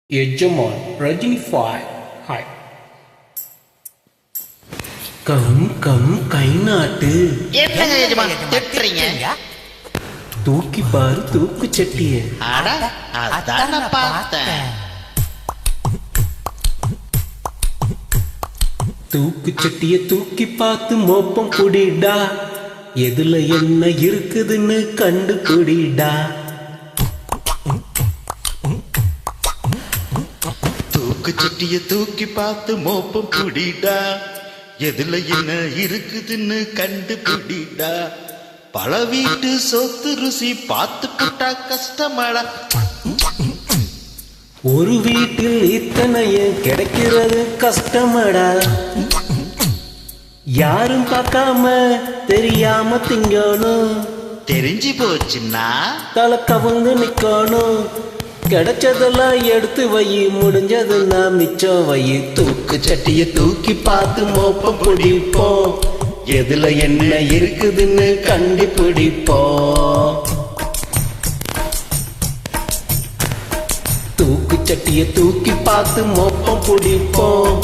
எஜமான் ரஜினிஃபாய் hi come come கை நாட்டு என்னங்க எஜமான் திட்டுறீங்க? தூக்கி பாரு தூக்கு சட்டிய. அட அதான் நான் பார்த்தேன். தூக்கு சட்டிய தூக்கி பார்த்து மோப்பம் குடிடா, எதுல என்ன இருக்குதுன்னு கண்டுபிடிடா. தூக்கு சட்டிய தூக்கி பார்த்து மோப்பம் புடிடா, எதுல என்ன இருக்குதுன்னு கண்டுபிடிடா. பல வீட்டு சொத்து ருசி பார்த்து புட்டா கஷ்டமாடா. ஒரு வீட்டில் இத்தனையும் கிடைக்கிறது கஷ்டமடா. யாரும் பார்க்காம தெரியாம திங்கணும், தெரிஞ்சு போச்சுன்னா தலை கவுந்து நிக்கணும். கிடைச்சதெல்லாம் எடுத்து வை, முடிஞ்சதுன்னா மிச்சம் வை. தூக்கு சட்டிய தூக்கி பார்த்து மோப்பம் பிடிப்போம், எதுல என்ன இருக்குதுன்னு கண்டுபிடிப்போம். தூக்கு சட்டிய தூக்கி பார்த்து மோப்பம் பிடிப்போம்,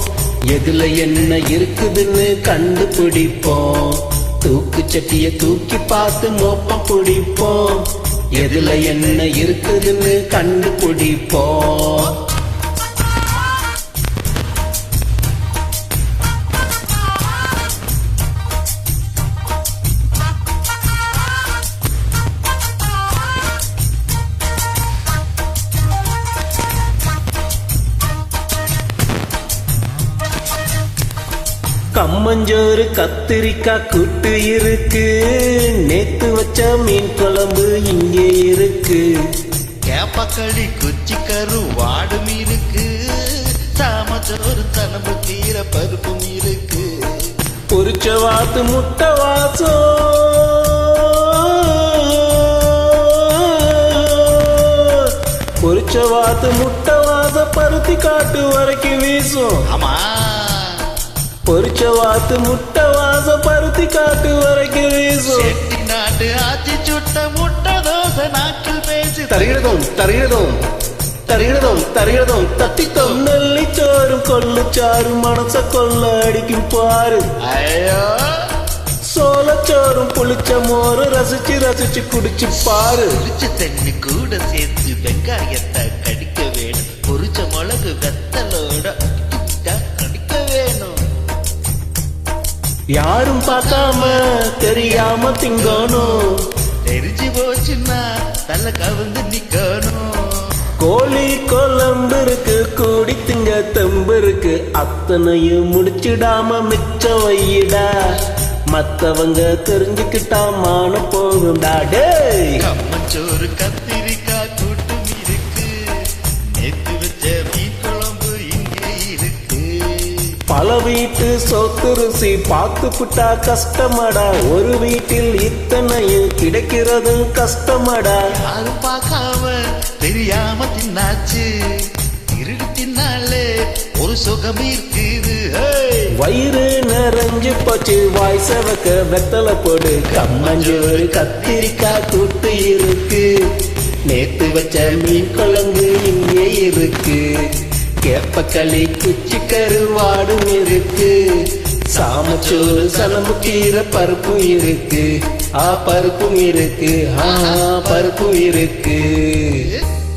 எதுல என்ன இருக்குதுன்னு கண்டுபிடிப்போம். தூக்கு சட்டிய தூக்கி பார்த்து மோப்பம் பிடிப்போம், எதுல என்ன இருக்குதுன்னு கண்டுபிடிப்போம். கம்மஞ்சோறு கத்திரிக்காய் கூட்டு இருக்கு, நேத்து வச்ச மீன் குழம்பு இங்கே இருக்கு. கேப்பக்களி குச்சி கரு வாடும் இருக்கு, சாமச்சோறு தனம்பு கீரை பருப்பும் இருக்கு. பொரிச்ச வாத்து முட்டை வாசம், பொரிச்ச வாத்து முட்டை வாசம் பருத்தி காட்டு வரைக்கும் வீசும். ஆமா, பொரிச்ச வாத்து முட்டை வாசம் பருத்தி காட்டு வரைக்கும் வீசும். செட்டி நாட்டு ஆச்சி சுட்ட முட்டை தோசை நாக்கில் பேசி தருகிறதும் தருகிறதும் தருகிறதும் தருகிறதும் தத்தித்தோம். நெல்லிச்சோறும் கொள்ளுச்சாரும் மனச கொள்ள அடிக்கும் பாரு. ஐயோ, சோளச்சோறும் புளிச்ச மோரும் ரசிச்சு ரசிச்சு குடிச்சு பாரு. புளிச்ச தண்ணி கூட சேர்த்து வெங்காயத்தை கடிக்க வேணும், பொரிச்ச மிளகு வெத்தலோட கடிக்க வேணும். யாரும் பார்க்காம தெரியாம திங்கணும், தெரிஞ்சு போச்சுன்னா தலை கவுந்து நிக்கணும். கோழி குழம்பு இருக்கு, கூடி திங்க தெம்பு இருக்கு. அத்தனையும் முடிச்சிடாம மிச்சம் வையிடா, மத்தவங்க தெரிஞ்சுக்கிட்டா மான போகும்டா. டேய், கம்மச்சோறு கத்திரிக்காய் கூட்டும் இருக்கு, நேத்து வச்ச மீன் குழம்பு இங்கே இருக்கு. பல வீட்டு சொத்து ருசி பார்த்து புட்டா கஷ்டமடா. ஒரு வீட்டில் இத்தனையும் கிடைக்கிறதும் கஷ்டமடா. யாரும் பார்க்காம தெரியாம தின்னாச்சு, திருடி தின்னாலே ஒரு சுகம் இருக்குது. வயிறு நிறைஞ்சு போச்சு, வாய் செவக்க வெத்தலை போடு. கம்மஞ்சோறு கத்திரிக்காய் கூட்டு இருக்கு, நேத்து வச்ச மீன் குழம்பு இங்கே இருக்கு. கேப்பக்களி குச்சி கருவாடும் இருக்கு, சாமச்சோறு சலம்பு கீரை பருப்பும் இருக்கு. பருப்பும் இருக்கு, பருப்பும் இருக்கு.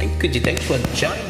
Thank you, thanks for joining.